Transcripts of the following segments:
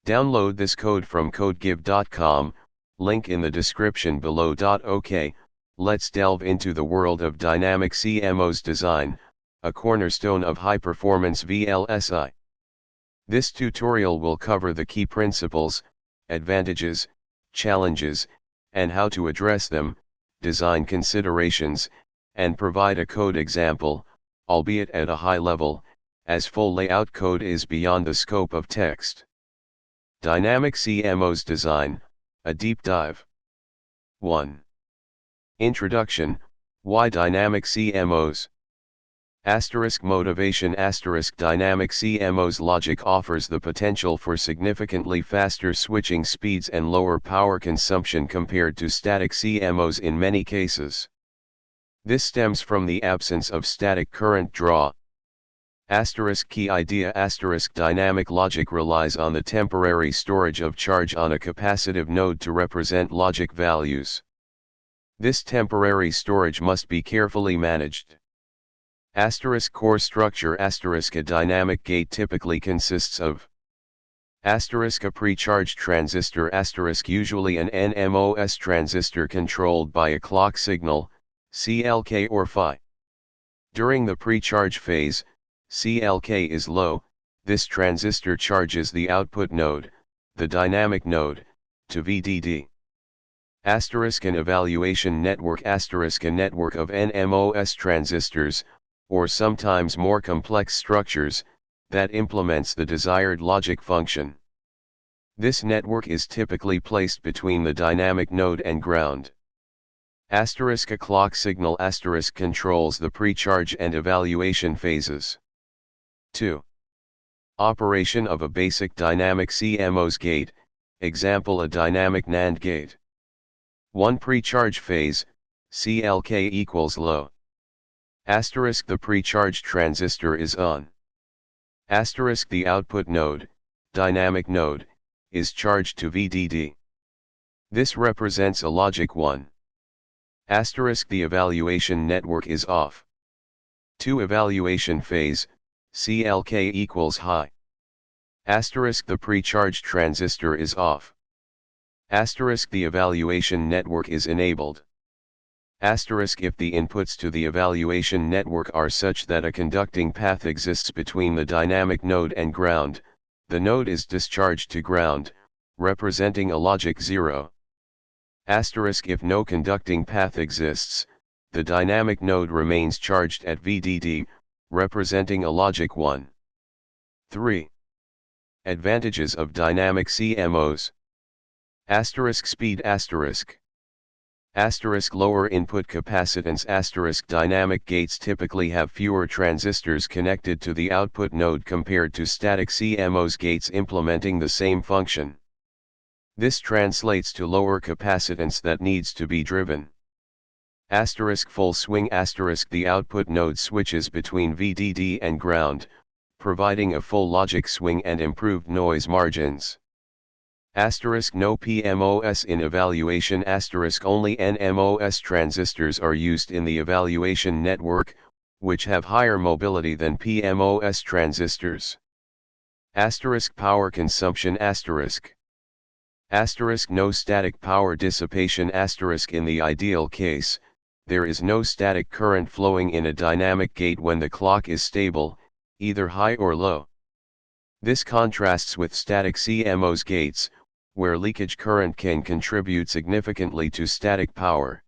Download this code from codegive.com, link in the description below. OK, let's delve into the world of dynamic CMOS design, a cornerstone of high-performance VLSI. This tutorial will cover the key principles, advantages, challenges, and how to address them, design considerations, and provide a code example, albeit at a high level, as full layout code is beyond the scope of text. Dynamic CMOS design, a deep dive. 1. Introduction, why dynamic CMOS? Motivation. Dynamic CMOS logic offers the potential for significantly faster switching speeds and lower power consumption compared to static CMOS in many cases. This stems from the absence of static current draw. Key idea. Dynamic logic relies on the temporary storage of charge on a capacitive node to represent logic values. This temporary storage must be carefully managed. Core structure. A dynamic gate typically consists of a pre-charged transistor, usually an NMOS transistor controlled by a clock signal, CLK or phi. During the pre-charge phase, CLK is low. This transistor charges the output node, the dynamic node, to VDD. An evaluation network. A network of NMOS transistors, or sometimes more complex structures, that implements the desired logic function. This network is typically placed between the dynamic node and ground. A clock signal. Controls the pre-charge and evaluation phases. 2. Operation of a basic dynamic CMOS gate, example a dynamic NAND gate. 1. Pre-charge phase, CLK equals low. The pre-charged transistor is on. The output node, dynamic node, is charged to VDD. This represents a logic 1. The evaluation network is off. 2. Evaluation phase, CLK equals high. The pre-charged transistor is off. The evaluation network is enabled. If the inputs to the evaluation network are such that a conducting path exists between the dynamic node and ground, the node is discharged to ground, representing a logic 0. If no conducting path exists, the dynamic node remains charged at VDD, representing a logic 1. 3. Advantages of dynamic CMOS. Speed. Lower input capacitance. Dynamic gates typically have fewer transistors connected to the output node compared to static CMOS gates implementing the same function. This translates to lower capacitance that needs to be driven. Full swing. The output node switches between VDD and ground, providing a full logic swing and improved noise margins. No PMOS in evaluation. Only NMOS transistors are used in the evaluation network, which have higher mobility than PMOS transistors. Power consumption. No static power dissipation. In the ideal case, there is no static current flowing in a dynamic gate when the clock is stable, either high or low. This contrasts with static CMOS gates, where leakage current can contribute significantly to static power.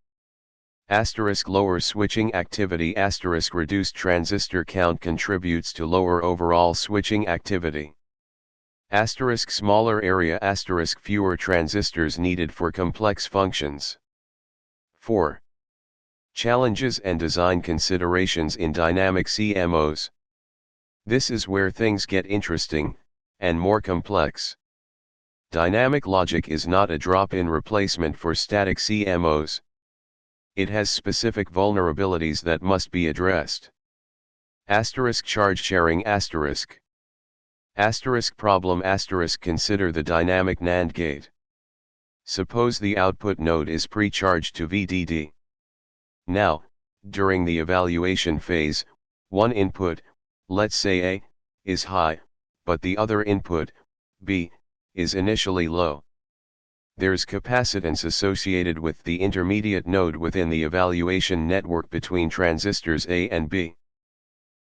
Lower switching activity. Reduced transistor count contributes to lower overall switching activity. Smaller area. Fewer transistors needed for complex functions. 4. Challenges and design considerations in dynamic CMOS. This is where things get interesting, and more complex. Dynamic logic is not a drop-in replacement for static CMOS. It has specific vulnerabilities that must be addressed. Charge sharing. Problem. Consider the dynamic NAND gate. Suppose the output node is pre-charged to VDD. Now, during the evaluation phase, one input, let's say A, is high, but the other input, B, is initially low. There's capacitance associated with the intermediate node within the evaluation network between transistors A and B.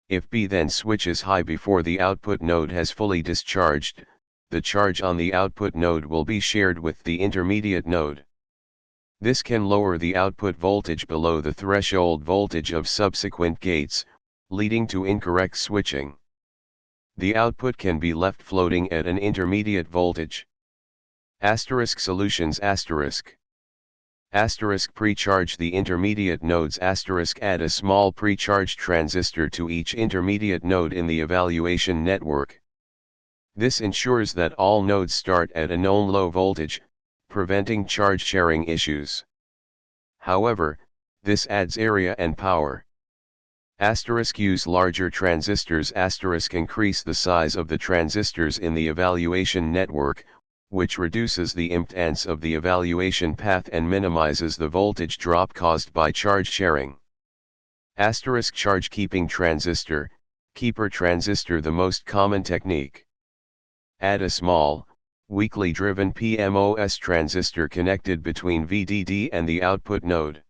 If B then switches high before the output node has fully discharged, the charge on the output node will be shared with the intermediate node. This can lower the output voltage below the threshold voltage of subsequent gates, leading to incorrect switching. The output can be left floating at an intermediate voltage. Solutions Pre-charge the intermediate nodes. Add a small pre-charged transistor to each intermediate node in the evaluation network. This ensures that all nodes start at a known low voltage, preventing charge sharing issues. However, this adds area and power. Use larger transistors. Increase the size of the transistors in the evaluation network, which reduces the impedance of the evaluation path and minimizes the voltage drop caused by charge sharing. Charge keeping transistor, keeper transistor. The most common technique. Add a small, weakly driven CMOS transistor connected between VDD and the output node.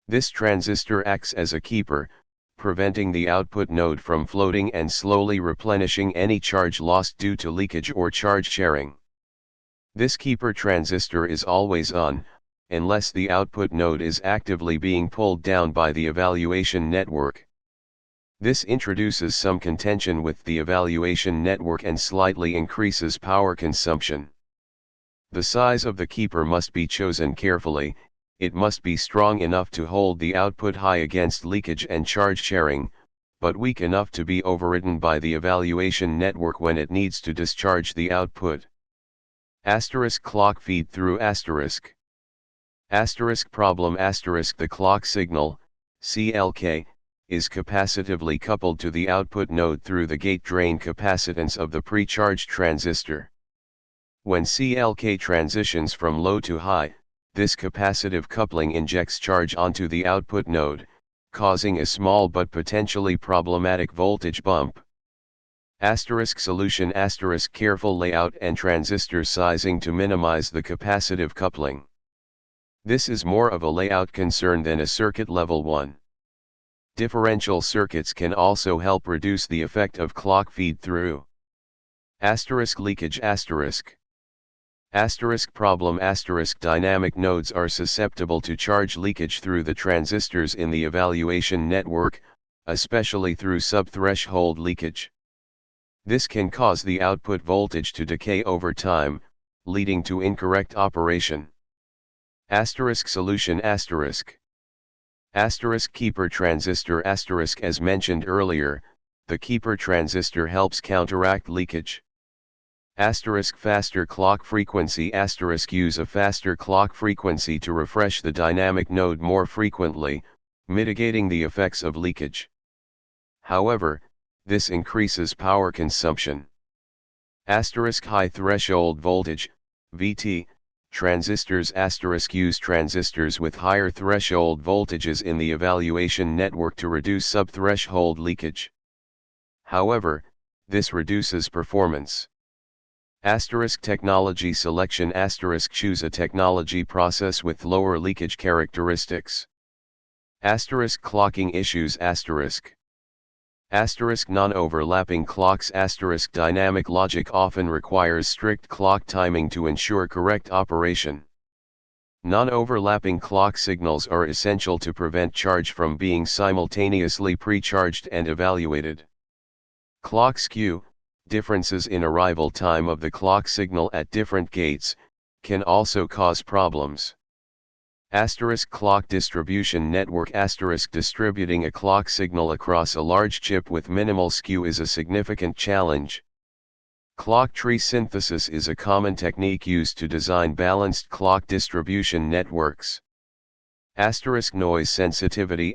This transistor acts as a keeper, preventing the output node from floating and slowly replenishing any charge lost due to leakage or charge sharing. This keeper transistor is always on, unless the output node is actively being pulled down by the evaluation network. This introduces some contention with the evaluation network and slightly increases power consumption. The size of the keeper must be chosen carefully. It must be strong enough to hold the output high against leakage and charge sharing, but weak enough to be overridden by the evaluation network when it needs to discharge the output. Clock feed through problem. The clock signal, CLK, is capacitively coupled to the output node through the gate-drain capacitance of the pre-charged transistor. When CLK transitions from low to high, this capacitive coupling injects charge onto the output node, causing a small but potentially problematic voltage bump. Solution. Careful layout and transistor sizing to minimize the capacitive coupling. This is more of a layout concern than a circuit level one. Differential circuits can also help reduce the effect of clock feed through. Leakage. Problem. Dynamic nodes are susceptible to charge leakage through the transistors in the evaluation network, especially through subthreshold leakage. This can cause the output voltage to decay over time, leading to incorrect operation. Solution. Keeper transistor. As mentioned earlier, the keeper transistor helps counteract leakage. Faster clock frequency. Use a faster clock frequency to refresh the dynamic node more frequently, mitigating the effects of leakage. However, this increases power consumption. High threshold voltage, VT, transistors. Use transistors with higher threshold voltages in the evaluation network to reduce subthreshold leakage. However, this reduces performance. Technology selection. Choose a technology process with lower leakage characteristics. Clocking issues. Non-overlapping clocks. Dynamic logic often requires strict clock timing to ensure correct operation. Non-overlapping clock signals are essential to prevent charge from being simultaneously pre-charged and evaluated. Clock skew, differences in arrival time of the clock signal at different gates, can also cause problems. Clock distribution network. Distributing a clock signal across a large chip with minimal skew is a significant challenge. Clock tree synthesis is a common technique used to design balanced clock distribution networks. Noise sensitivity.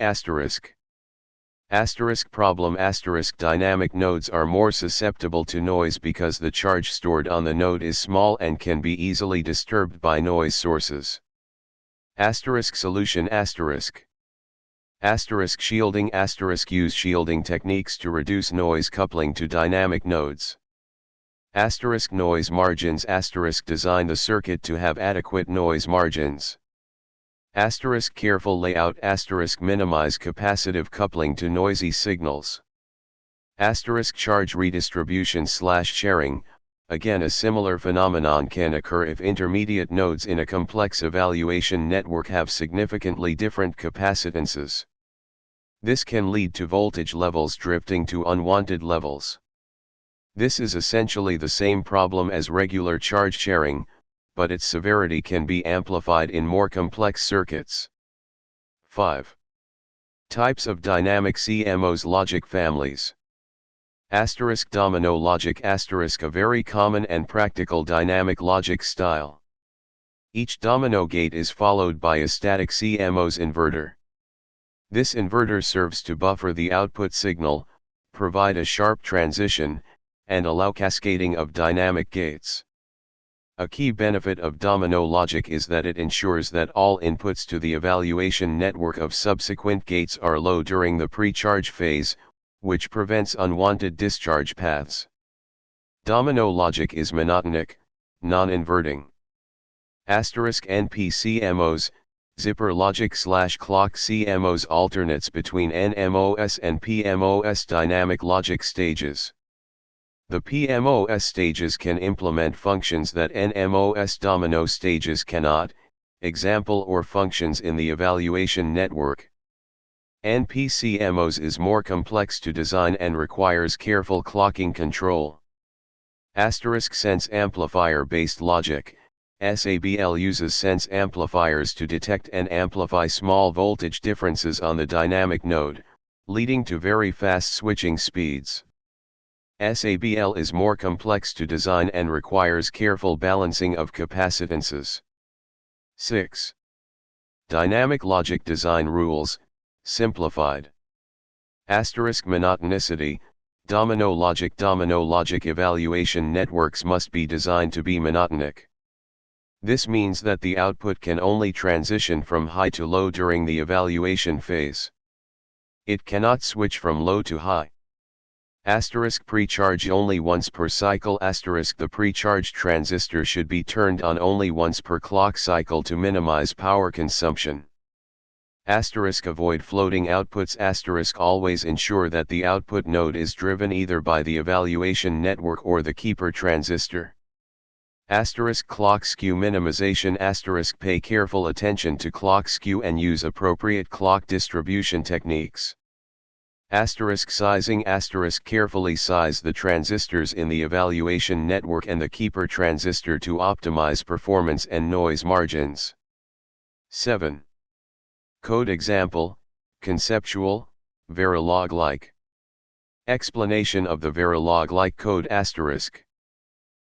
Problem. Dynamic nodes are more susceptible to noise because the charge stored on the node is small and can be easily disturbed by noise sources. Solution. Shielding. Use shielding techniques to reduce noise coupling to dynamic nodes. Asterisk noise margins. Asterisk design the circuit to have adequate noise margins. Asterisk careful layout. Asterisk minimize capacitive coupling to noisy signals. Asterisk charge redistribution / sharing. Again, a similar phenomenon can occur if intermediate nodes in a complex evaluation network have significantly different capacitances. This can lead to voltage levels drifting to unwanted levels. This is essentially the same problem as regular charge sharing, but its severity can be amplified in more complex circuits. 5. Types of dynamic CMOS logic families. Asterisk domino logic. Asterisk a very common and practical dynamic logic style. Each domino gate is followed by a static CMOS inverter. This inverter serves to buffer the output signal, provide a sharp transition, and allow cascading of dynamic gates. A key benefit of domino logic is that it ensures that all inputs to the evaluation network of subsequent gates are low during the pre-charge phase, which prevents unwanted discharge paths. Domino logic is monotonic, non-inverting. Asterisk NP CMOS, zipper logic / clock CMOS alternates between NMOS and PMOS dynamic logic stages. The PMOS stages can implement functions that NMOS domino stages cannot, example or functions in the evaluation network. NP-CMOS is more complex to design and requires careful clocking control. Asterisk sense amplifier-based logic, SABL uses sense amplifiers to detect and amplify small voltage differences on the dynamic node, leading to very fast switching speeds. SABL is more complex to design and requires careful balancing of capacitances. 6. Dynamic logic design rules, simplified. Asterisk monotonicity. Domino logic evaluation networks must be designed to be monotonic. This means that the output can only transition from high to low during the evaluation phase. It cannot switch from low to high. Asterisk pre-charge only once per cycle. Asterisk the pre-charged transistor should be turned on only once per clock cycle to minimize power consumption. Asterisk avoid floating outputs. Asterisk always ensure that the output node is driven either by the evaluation network or the keeper transistor. Asterisk clock skew minimization. Asterisk pay careful attention to clock skew and use appropriate clock distribution techniques. Asterisk sizing. Asterisk carefully size the transistors in the evaluation network and the keeper transistor to optimize performance and noise margins. 7. Code example, conceptual, Verilog-like. Explanation of the Verilog-like code. Asterisk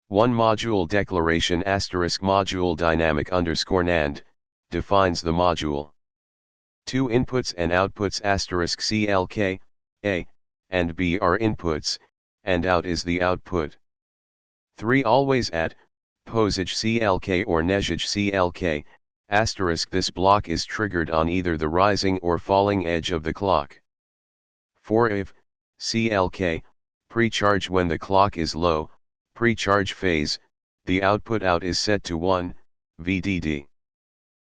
1 module declaration. Asterisk module dynamic _NAND, defines the module. 2 inputs and outputs. Asterisk CLK, A, and B are inputs, and out is the output. 3 always at, posage CLK or neigage CLK. Asterisk this block is triggered on either the rising or falling edge of the clock. 4 if, CLK, pre-charge when the clock is low, pre-charge phase, the output out is set to 1, VDD.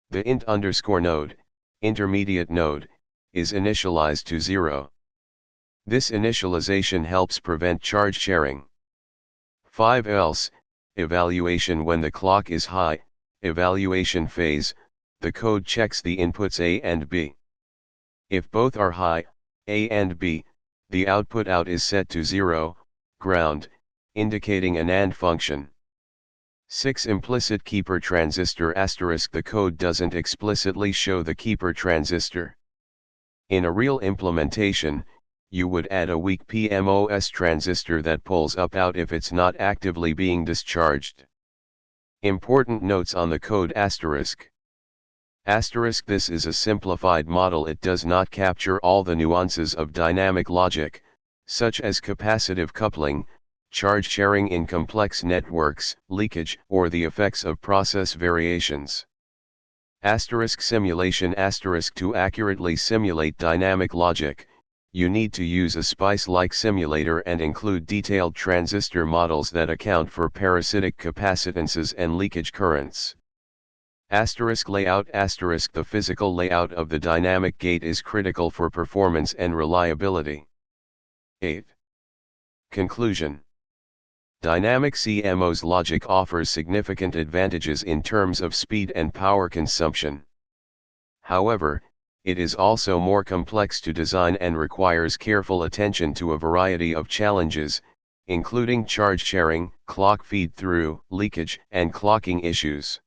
The int _node, intermediate node, is initialized to 0. This initialization helps prevent charge sharing. 5 else, evaluation when the clock is high, evaluation phase, the code checks the inputs A and B. If both are high, A and B, the output out is set to 0, ground, indicating an AND function. 6 implicit keeper transistor. Asterisk the code doesn't explicitly show the keeper transistor. In a real implementation, you would add a weak PMOS transistor that pulls up out if it's not actively being discharged. Important notes on the code. Asterisk this is a simplified model. It does not capture all the nuances of dynamic logic, such as capacitive coupling, charge sharing in complex networks, leakage, or the effects of process variations. Asterisk simulation. Asterisk to accurately simulate dynamic logic, you need to use a SPICE-like simulator and include detailed transistor models that account for parasitic capacitances and leakage currents. Layout. The physical layout of the dynamic gate is critical for performance and reliability. 8. Conclusion. Dynamic CMOS logic offers significant advantages in terms of speed and power consumption. However, it is also more complex to design and requires careful attention to a variety of challenges, including charge sharing, clock feed-through, leakage, and clocking issues.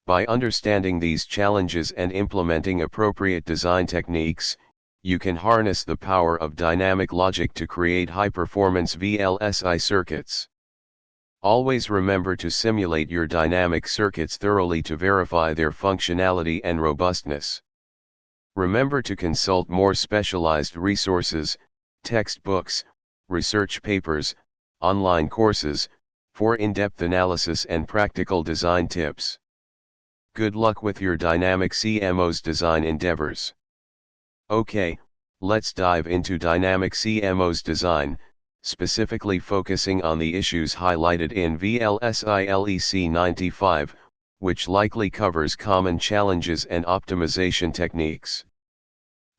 By understanding these challenges and implementing appropriate design techniques, you can harness the power of dynamic logic to create high-performance VLSI circuits. Always remember to simulate your dynamic circuits thoroughly to verify their functionality and robustness. Remember to consult more specialized resources, textbooks, research papers, online courses, for in-depth analysis and practical design tips. Good luck with your dynamic CMOS design endeavors. Okay, let's dive into dynamic CMOS design, specifically focusing on the issues highlighted in VLSI LEC 95, which likely covers common challenges and optimization techniques.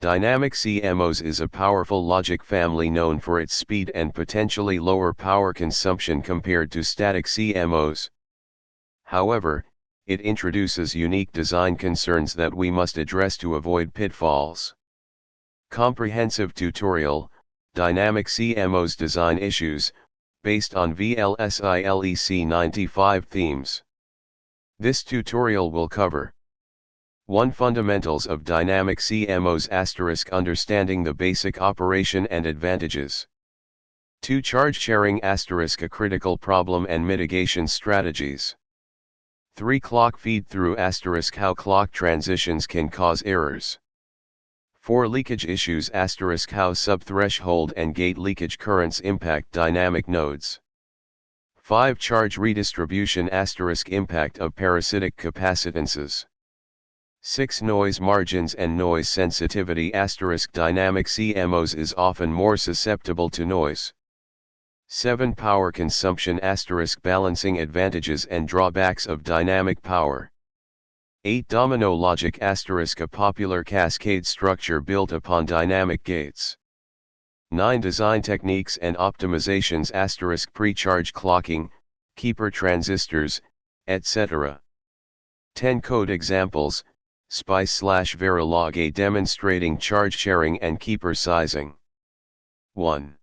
Dynamic CMOS is a powerful logic family known for its speed and potentially lower power consumption compared to static CMOS. However, it introduces unique design concerns that we must address to avoid pitfalls. Comprehensive tutorial, Dynamic CMOS design issues, based on VLSI LEC 95 themes. This tutorial will cover 1. Fundamentals of dynamic CMOS *, understanding the basic operation and advantages. 2. Charge sharing *, a critical problem and mitigation strategies. 3. Clock feed-through *, how clock transitions can cause errors. 4. Leakage issues *, how subthreshold and gate leakage currents impact dynamic nodes. 5. Charge redistribution * impact of parasitic capacitances. 6. Noise margins and noise sensitivity *, dynamic CMOS is often more susceptible to noise. 7. Power consumption * balancing advantages and drawbacks of dynamic power. 8. Domino logic * a popular cascade structure built upon dynamic gates. 9. Design techniques and optimizations * pre-charge clocking, keeper transistors, etc. 10. Code examples, SPICE/Verilog demonstrating charge sharing and keeper sizing. 1.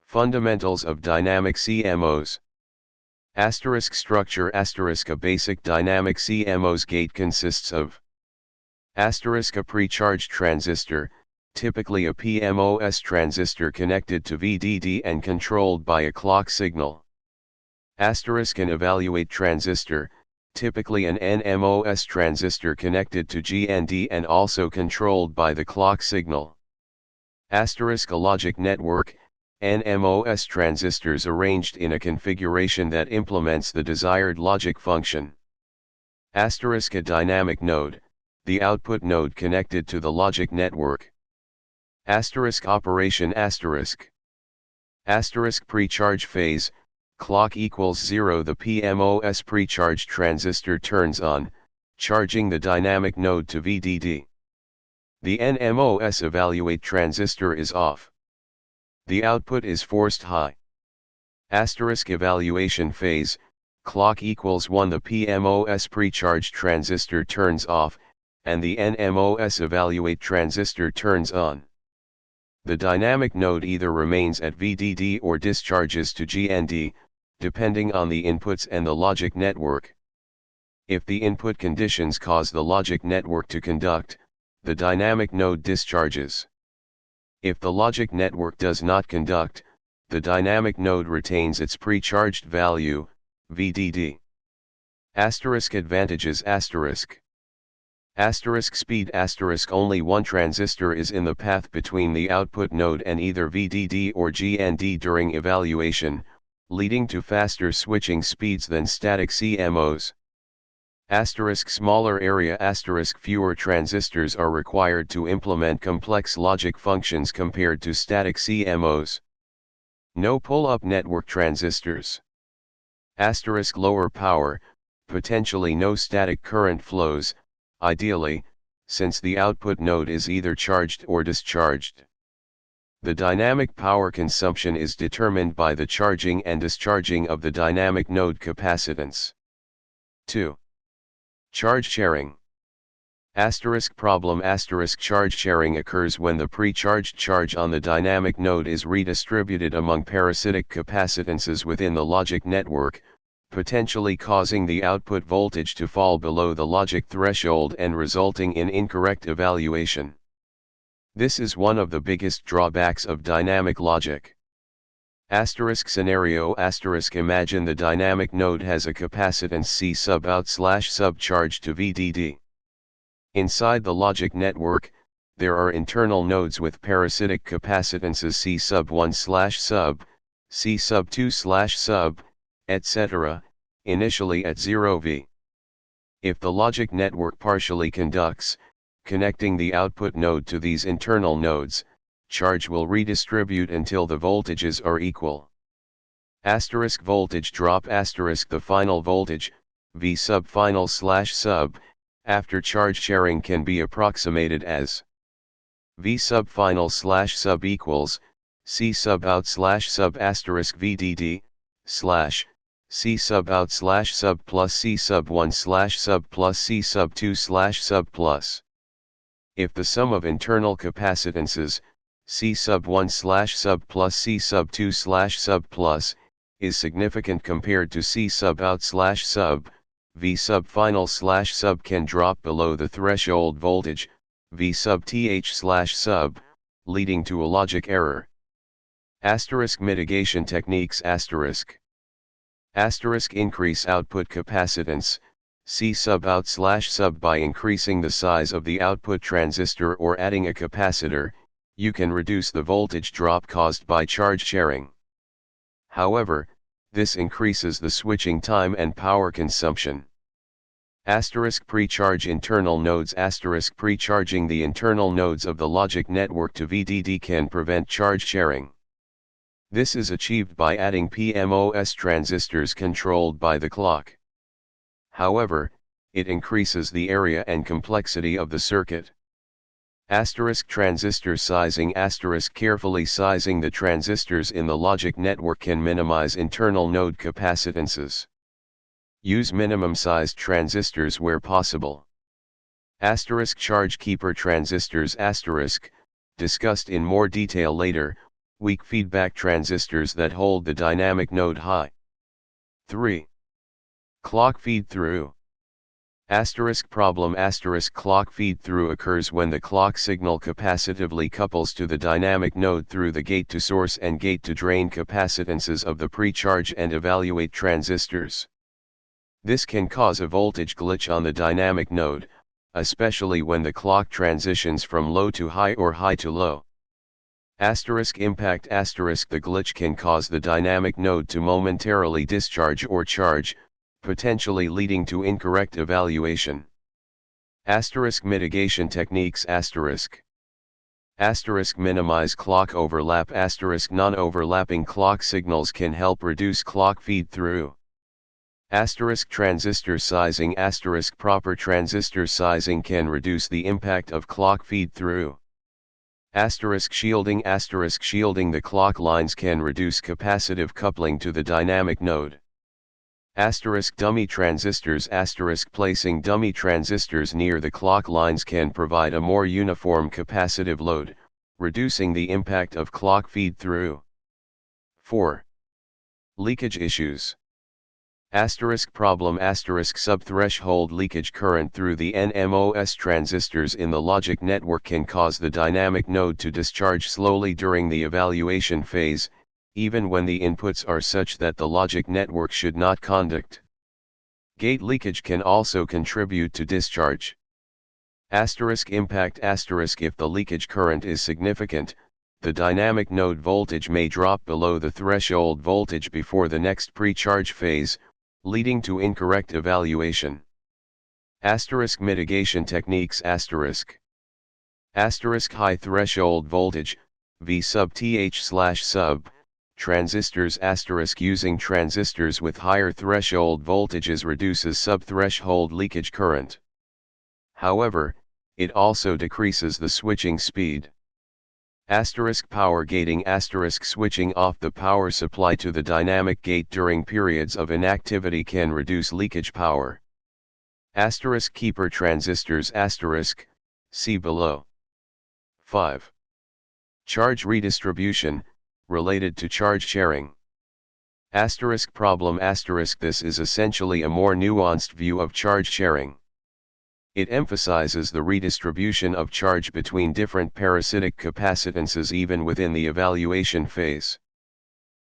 Fundamentals of dynamic CMOS. Structure * a basic dynamic CMOS gate consists of a pre-charge transistor, typically a PMOS transistor connected to VDD and controlled by a clock signal. An evaluate transistor, typically an NMOS transistor connected to GND and also controlled by the clock signal. A logic network, NMOS transistors arranged in a configuration that implements the desired logic function. A dynamic node, the output node connected to the logic network. Operation pre-charge phase, clock equals 0. The PMOS pre-charge transistor turns on, charging the dynamic node to VDD. The NMOS evaluate transistor is off. The output is forced high. Evaluation phase, clock equals 1. The PMOS pre-charge transistor turns off, and the NMOS evaluate transistor turns on. The dynamic node either remains at VDD or discharges to GND, depending on the inputs and the logic network. If the input conditions cause the logic network to conduct, the dynamic node discharges. If the logic network does not conduct, the dynamic node retains its pre-charged value, VDD. Advantages speed only one transistor is in the path between the output node and either VDD or GND during evaluation, leading to faster switching speeds than static CMOS. Smaller area fewer transistors are required to implement complex logic functions compared to static CMOS. No pull-up network transistors. Lower power, potentially no static current flows, ideally, since the output node is either charged or discharged. The dynamic power consumption is determined by the charging and discharging of the dynamic node capacitance. 2. Charge sharing. Problem charge sharing occurs when the pre-charged charge on the dynamic node is redistributed among parasitic capacitances within the logic network, potentially causing the output voltage to fall below the logic threshold and resulting in incorrect evaluation. This is one of the biggest drawbacks of dynamic logic. Scenario Imagine the dynamic node has a capacitance C sub out sub charged to VDD. Inside the logic network, there are internal nodes with parasitic capacitances C sub 1 sub, C sub 2 sub, etc., initially at 0V. If the logic network partially conducts, connecting the output node to these internal nodes, charge will redistribute until the voltages are equal. Voltage drop the final voltage, V sub final sub, after charge sharing can be approximated as V sub final sub equals C sub out sub VDD C sub out sub plus C sub 1 sub plus C sub 2 sub plus. If the sum of internal capacitances, C sub 1 sub plus C sub 2 sub plus, is significant compared to C sub out sub, V sub final sub can drop below the threshold voltage, V sub th sub, leading to a logic error. Mitigation techniques increase output capacitance, C sub out sub by increasing the size of the output transistor or adding a capacitor, you can reduce the voltage drop caused by charge sharing. However, this increases the switching time and power consumption. Pre-charge internal nodes. Pre-charging the internal nodes of the logic network to VDD can prevent charge sharing. This is achieved by adding CMOS transistors controlled by the clock. However, it increases the area and complexity of the circuit. Transistor sizing. Carefully sizing the transistors in the logic network can minimize internal node capacitances. Use minimum-sized transistors where possible. Charge keeper transistors. Discussed in more detail later, weak feedback transistors that hold the dynamic node high. 3. Clock feed-through. Problem. Clock feed-through occurs when the clock signal capacitively couples to the dynamic node through the gate-to-source and gate-to-drain capacitances of the pre-charge and evaluate transistors. This can cause a voltage glitch on the dynamic node, especially when the clock transitions from low to high or high to low. Impact. The glitch can cause the dynamic node to momentarily discharge or charge, potentially leading to incorrect evaluation. Mitigation techniques. Minimize clock overlap. Non-overlapping clock signals can help reduce clock feed-through. Transistor sizing. Proper transistor sizing can reduce the impact of clock feed-through. Shielding. Shielding the clock lines can reduce capacitive coupling to the dynamic node. Dummy transistors. Placing dummy transistors near the clock lines can provide a more uniform capacitive load, reducing the impact of clock feed-through. 4. Leakage issues. Problem. Subthreshold leakage current through the NMOS transistors in the logic network can cause the dynamic node to discharge slowly during the evaluation phase, even when the inputs are such that the logic network should not conduct. Gate leakage can also contribute to discharge. Impact. If the leakage current is significant, the dynamic node voltage may drop below the threshold voltage before the next pre-charge phase, leading to incorrect evaluation. Asterisk mitigation techniques asterisk. Asterisk high threshold voltage, V sub th slash sub, transistors asterisk using transistors with higher threshold voltages reduces sub-threshold leakage current. However, it also decreases the switching speed. Asterisk power gating asterisk switching off the power supply to the dynamic gate during periods of inactivity can reduce leakage power. Asterisk keeper transistors asterisk, see below. 5. Charge redistribution, related to charge sharing. Asterisk problem asterisk this is essentially a more nuanced view of charge sharing. It emphasizes the redistribution of charge between different parasitic capacitances even within the evaluation phase.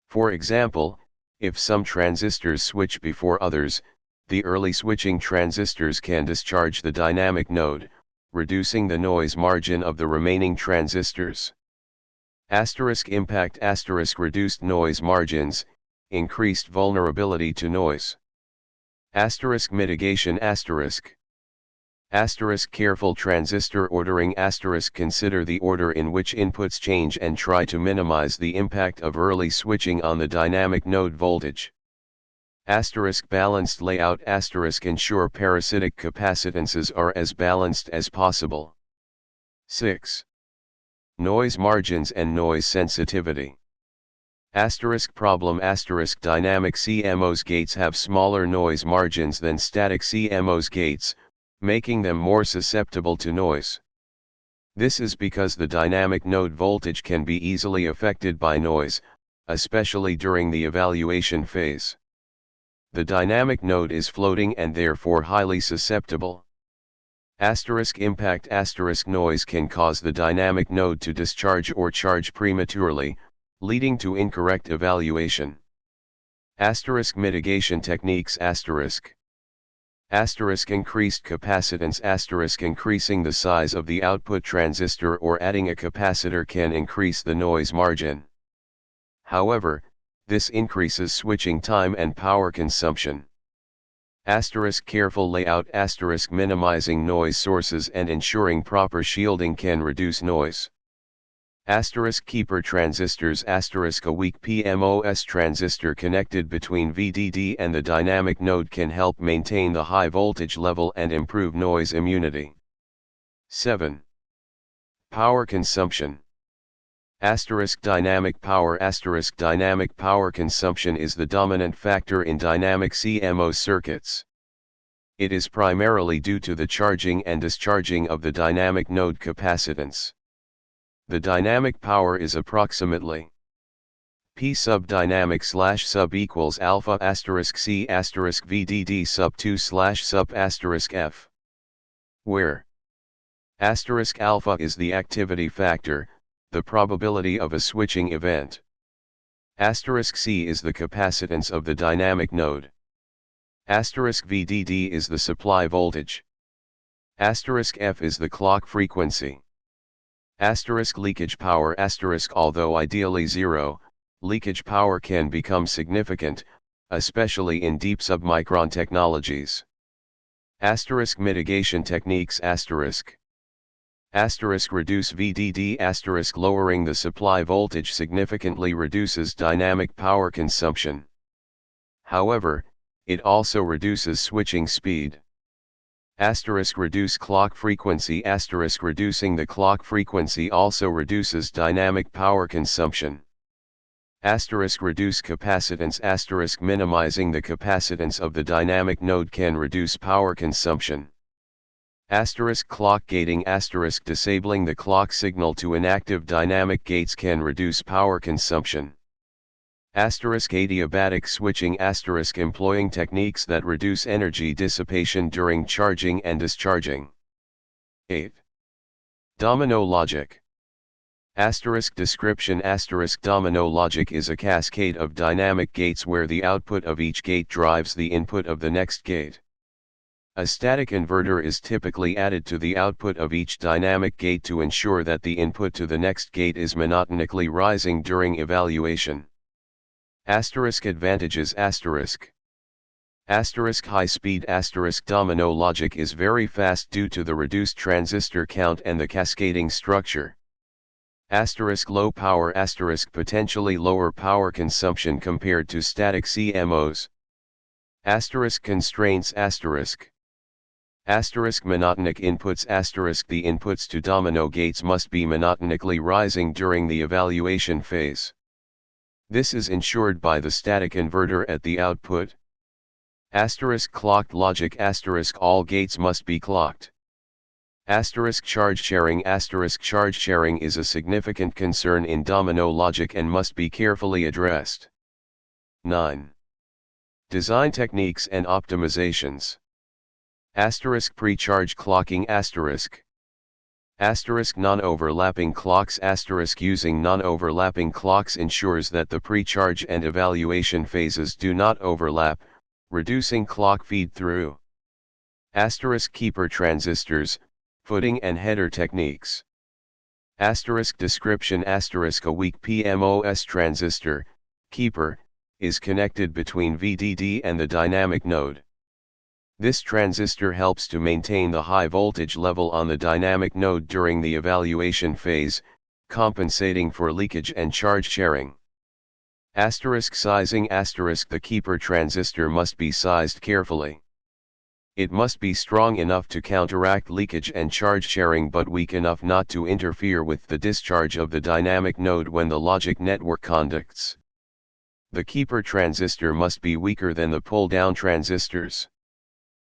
For example, if some transistors switch before others, the early switching transistors can discharge the dynamic node, reducing the noise margin of the remaining transistors. Asterisk impact asterisk reduced noise margins, increased vulnerability to noise. Asterisk mitigation asterisk. Asterisk careful transistor ordering asterisk consider the order in which inputs change and try to minimize the impact of early switching on the dynamic node voltage. Asterisk balanced layout asterisk ensure parasitic capacitances are as balanced as possible. 6. Noise margins and noise sensitivity. Asterisk problem asterisk dynamic CMOS gates have smaller noise margins than static CMOS gates, making them more susceptible to noise. This is because the dynamic node voltage can be easily affected by noise, especially during the evaluation phase. The dynamic node is floating and therefore highly susceptible. Asterisk impact asterisk noise can cause the dynamic node to discharge or charge prematurely, leading to incorrect evaluation. Asterisk mitigation techniques asterisk. Asterisk increased capacitance asterisk increasing the size of the output transistor or adding a capacitor can increase the noise margin. However, this increases switching time and power consumption. Asterisk careful layout asterisk minimizing noise sources and ensuring proper shielding can reduce noise. Asterisk keeper transistors asterisk a weak PMOS transistor connected between VDD and the dynamic node can help maintain the high voltage level and improve noise immunity. 7. Power consumption. Asterisk dynamic power asterisk dynamic power consumption is the dominant factor in dynamic CMOS circuits. It is primarily due to the charging and discharging of the dynamic node capacitance. The dynamic power is approximately P sub dynamic slash sub equals alpha asterisk C asterisk VDD sub 2 slash sub asterisk F, where asterisk alpha is the activity factor, the probability of a switching event. Asterisk C is the capacitance of the dynamic node. Asterisk VDD is the supply voltage. Asterisk F is the clock frequency. Asterisk leakage power asterisk although ideally zero, leakage power can become significant, especially in deep submicron technologies. Asterisk mitigation techniques asterisk. Asterisk reduce VDD asterisk lowering the supply voltage significantly reduces dynamic power consumption. However, it also reduces switching speed. Asterisk reduce clock frequency asterisk reducing the clock frequency also reduces dynamic power consumption. Asterisk reduce capacitance asterisk minimizing the capacitance of the dynamic node can reduce power consumption. Asterisk clock gating asterisk disabling the clock signal to inactive dynamic gates can reduce power consumption. Asterisk adiabatic switching asterisk employing techniques that reduce energy dissipation during charging and discharging. 8. Domino logic. Asterisk description asterisk domino logic is a cascade of dynamic gates where the output of each gate drives the input of the next gate. A static inverter is typically added to the output of each dynamic gate to ensure that the input to the next gate is monotonically rising during evaluation. Asterisk advantages asterisk. Asterisk high-speed asterisk domino logic is very fast due to the reduced transistor count and the cascading structure. Asterisk low power asterisk potentially lower power consumption compared to static CMOS. Asterisk constraints asterisk. Asterisk monotonic inputs asterisk the inputs to domino gates must be monotonically rising during the evaluation phase. This is ensured by the static inverter at the output. Asterisk clocked logic asterisk all gates must be clocked. Asterisk charge sharing is a significant concern in domino logic and must be carefully addressed. 9. Design techniques and optimizations. Asterisk pre-charge clocking asterisk. Asterisk non-overlapping clocks asterisk using non-overlapping clocks ensures that the pre-charge and evaluation phases do not overlap, reducing clock feed-through. Asterisk keeper transistors, footing and header techniques. Asterisk description asterisk a weak PMOS transistor, keeper, is connected between VDD and the dynamic node. This transistor helps to maintain the high voltage level on the dynamic node during the evaluation phase, compensating for leakage and charge sharing. Asterisk sizing asterisk the keeper transistor must be sized carefully. It must be strong enough to counteract leakage and charge sharing but weak enough not to interfere with the discharge of the dynamic node when the logic network conducts. The keeper transistor must be weaker than the pull-down transistors.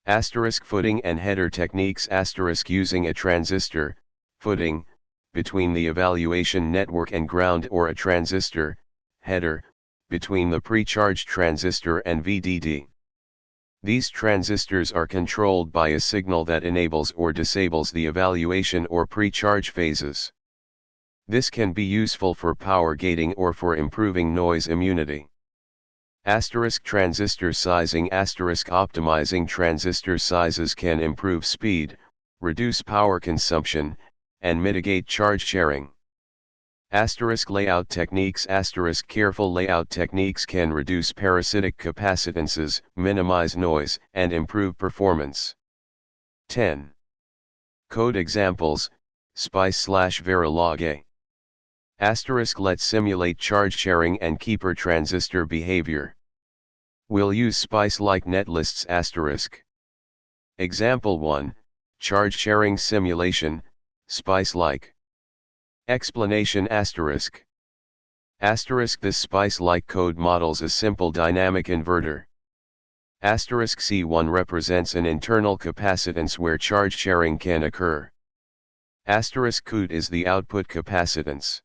Asterisk footing and header techniques asterisk using a transistor, footing, between the evaluation network and ground or a transistor, header, between the pre-charged transistor and VDD. These transistors are controlled by a signal that enables or disables the evaluation or pre-charge phases. This can be useful for power gating or for improving noise immunity. Asterisk transistor sizing asterisk optimizing transistor sizes can improve speed, reduce power consumption, and mitigate charge sharing. Asterisk layout techniques asterisk careful layout techniques can reduce parasitic capacitances, minimize noise, and improve performance. 10. Code examples, SPICE/Verilog. Asterisk let's simulate charge sharing and keeper transistor behavior. We'll use SPICE-like netlists asterisk. Example 1, charge sharing simulation, SPICE-like. Explanation asterisk. Asterisk this SPICE-like code models a simple dynamic inverter. Asterisk C1 represents an internal capacitance where charge sharing can occur. Asterisk COUT is the output capacitance.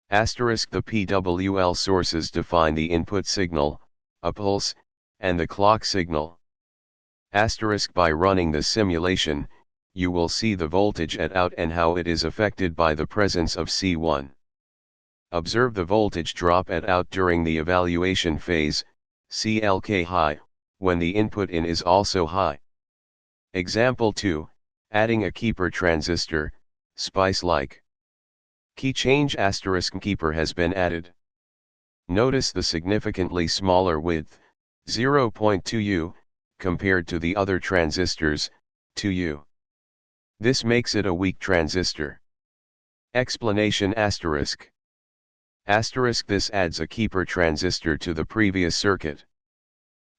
Asterisk the PWL sources define the input signal, a pulse, and the clock signal. Asterisk by running the simulation, you will see the voltage at out and how it is affected by the presence of C1. Observe the voltage drop at out during the evaluation phase, CLK high, when the input in is also high. Example 2, adding a keeper transistor, SPICE-like. Key change asterisk keeper has been added. Notice the significantly smaller width, 0.2 U, compared to the other transistors, 2 U. This makes it a weak transistor. Explanation asterisk. Asterisk this adds a keeper transistor to the previous circuit.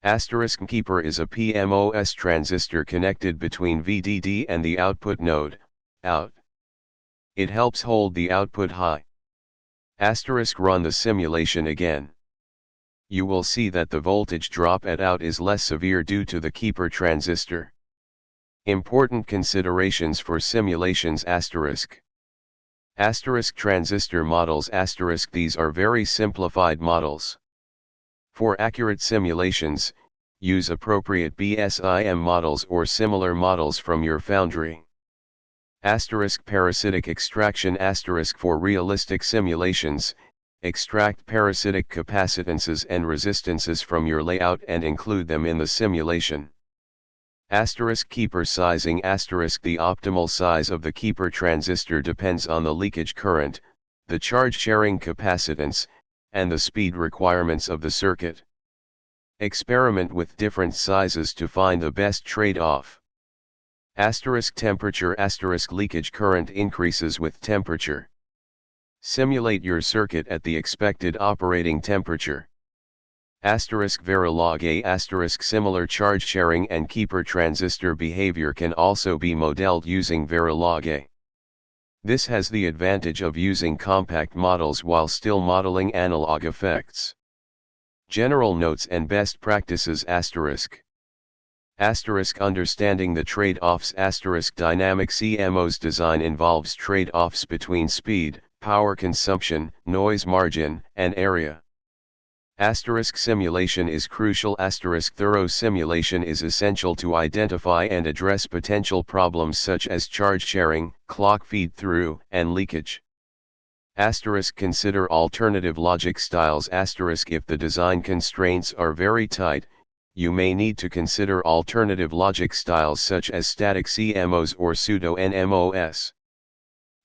Asterisk keeper is a PMOS transistor connected between VDD and the output node, out. It helps hold the output high. Asterisk run the simulation again. You will see that the voltage drop at out is less severe due to the keeper transistor. Important considerations for simulations asterisk. Asterisk transistor models asterisk these are very simplified models. For accurate simulations, use appropriate BSIM models or similar models from your foundry. Asterisk parasitic extraction asterisk for realistic simulations, extract parasitic capacitances and resistances from your layout and include them in the simulation. Asterisk keeper sizing asterisk the optimal size of the keeper transistor depends on the leakage current, the charge sharing capacitance, and the speed requirements of the circuit. Experiment with different sizes to find the best trade-off. Temperature leakage current increases with temperature. Simulate your circuit at the expected operating temperature. Verilog similar charge sharing and keeper transistor behavior can also be modeled using Verilog. This has the advantage of using compact models while still modeling analog effects. General notes and best practices Understanding the trade-offs Dynamic CMOS design involves trade-offs between speed, power consumption, noise margin, and area. Simulation is crucial. Thorough simulation is essential to identify and address potential problems such as charge sharing, clock feed-through, and leakage. Consider alternative logic styles. If the design constraints are very tight, you may need to consider alternative logic styles such as static CMOS or pseudo-NMOS.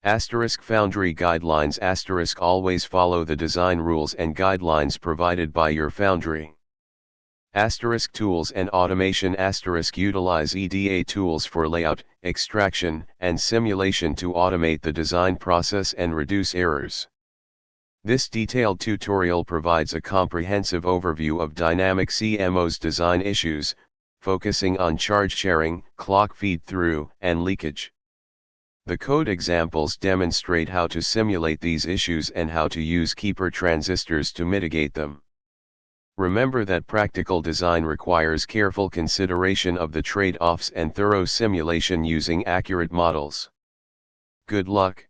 Foundry guidelines. Always follow the design rules and guidelines provided by your foundry. Tools and automation. Utilize EDA tools for layout, extraction, and simulation to automate the design process and reduce errors. This detailed tutorial provides a comprehensive overview of dynamic CMOS design issues, focusing on charge sharing, clock feed-through, and leakage. The code examples demonstrate how to simulate these issues and how to use keeper transistors to mitigate them. Remember that practical design requires careful consideration of the trade-offs and thorough simulation using accurate models. Good luck.